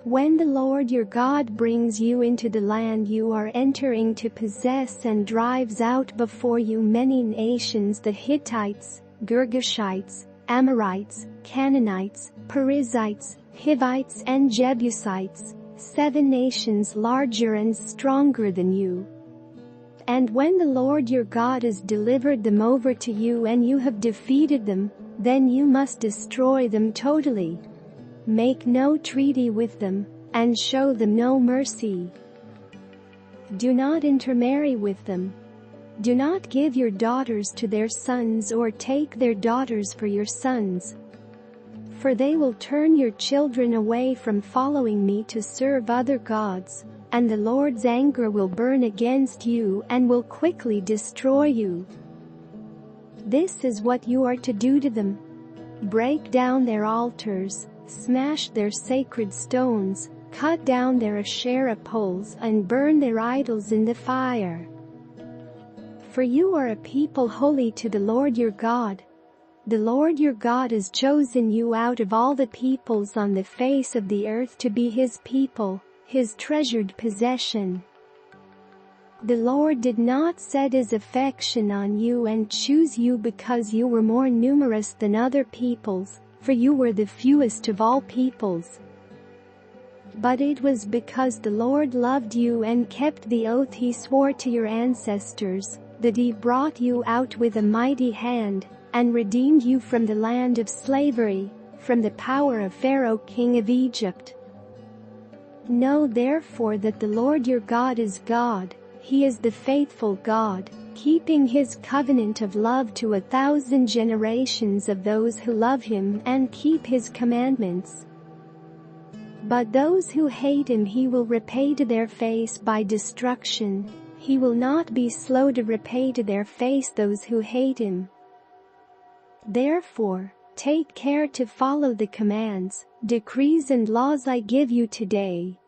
When the Lord your God brings you into the land you are entering to possess and drives out before you many nations, the Hittites, Girgashites, Amorites, Canaanites, Perizzites, Hivites and Jebusites, 7 nations larger and stronger than you. And when the Lord your God has delivered them over to you and you have defeated them, then you must destroy them totally. Make no treaty with them, and show them no mercy. Do not intermarry with them. Do not give your daughters to their sons or take their daughters for your sons. For they will turn your children away from following me to serve other gods, and the Lord's anger will burn against you and will quickly destroy you. This is what you are to do to them. Break down their altars, smash their sacred stones, cut down their Asherah poles and burn their idols in the fire. For you are a people holy to the Lord your God. The Lord your God has chosen you out of all the peoples on the face of the earth to be his people, his treasured possession. The Lord did not set his affection on you and choose you because you were more numerous than other peoples, for you were the fewest of all peoples. But it was because the Lord loved you and kept the oath he swore to your ancestors, that he brought you out with a mighty hand, and redeemed you from the land of slavery, from the power of Pharaoh king of Egypt. Know therefore that the Lord your God is God. He is the faithful God, keeping his covenant of love to 1,000 generations of those who love him and keep his commandments. But those who hate him he will repay to their face by destruction. He will not be slow to repay to their face those who hate him. Therefore, take care to follow the commands, decrees and laws I give you today.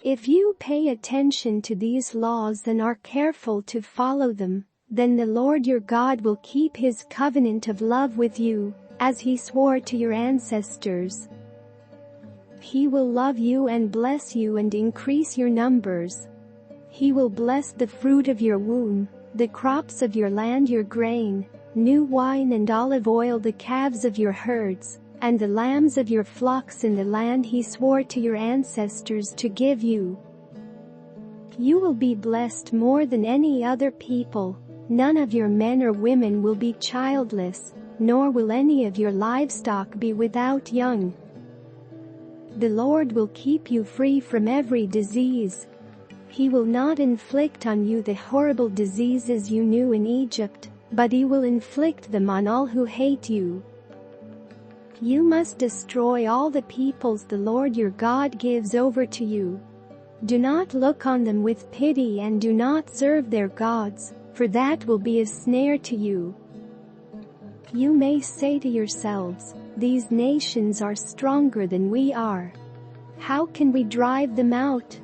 If you pay attention to these laws and are careful to follow them, then the Lord your God will keep his covenant of love with you, as he swore to your ancestors. He will love you and bless you and increase your numbers. He will bless the fruit of your womb, the crops of your land, your grain, new wine and olive oil, the calves of your herds, and the lambs of your flocks in the land he swore to your ancestors to give you. You will be blessed more than any other people. None of your men or women will be childless, nor will any of your livestock be without young. The Lord will keep you free from every disease. He will not inflict on you the horrible diseases you knew in Egypt, but he will inflict them on all who hate you. You must destroy all the peoples the Lord your God gives over to you. Do not look on them with pity and do not serve their gods, for that will be a snare to you. You may say to yourselves, these nations are stronger than we are. How can we drive them out?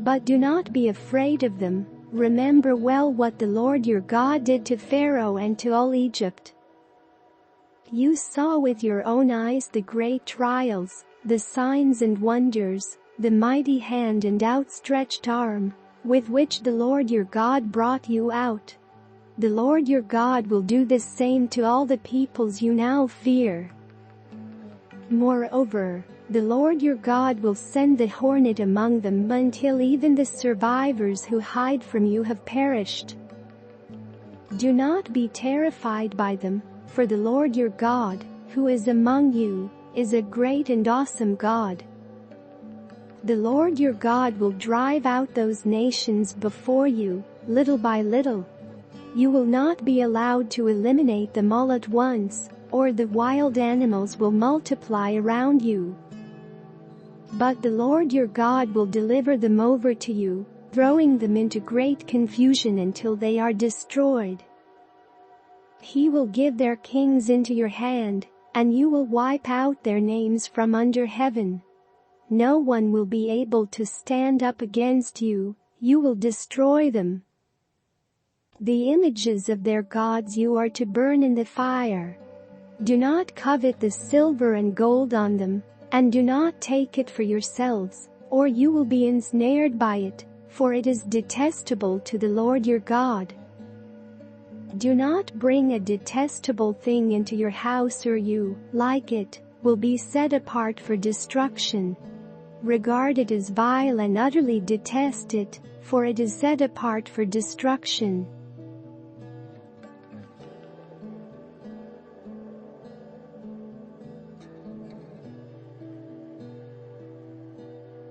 But do not be afraid of them. Remember well what the Lord your God did to Pharaoh and to all Egypt. You saw with your own eyes the great trials, the signs and wonders, the mighty hand and outstretched arm, with which the Lord your God brought you out. The Lord your God will do the same to all the peoples you now fear. Moreover, the Lord your God will send the hornet among them until even the survivors who hide from you have perished. Do not be terrified by them, for the Lord your God, who is among you, is a great and awesome God. The Lord your God will drive out those nations before you, little by little. You will not be allowed to eliminate them all at once, or the wild animals will multiply around you. But the Lord your God will deliver them over to you, throwing them into great confusion until they are destroyed. He will give their kings into your hand, and you will wipe out their names from under heaven. No one will be able to stand up against you, you will destroy them. The images of their gods you are to burn in the fire. Do not covet the silver and gold on them, And do not take it for yourselves, or you will be ensnared by it, for it is detestable to the Lord your God. Do not bring a detestable thing into your house, or you, like it, will be set apart for destruction. Regard it as vile and utterly detest it, for it is set apart for destruction.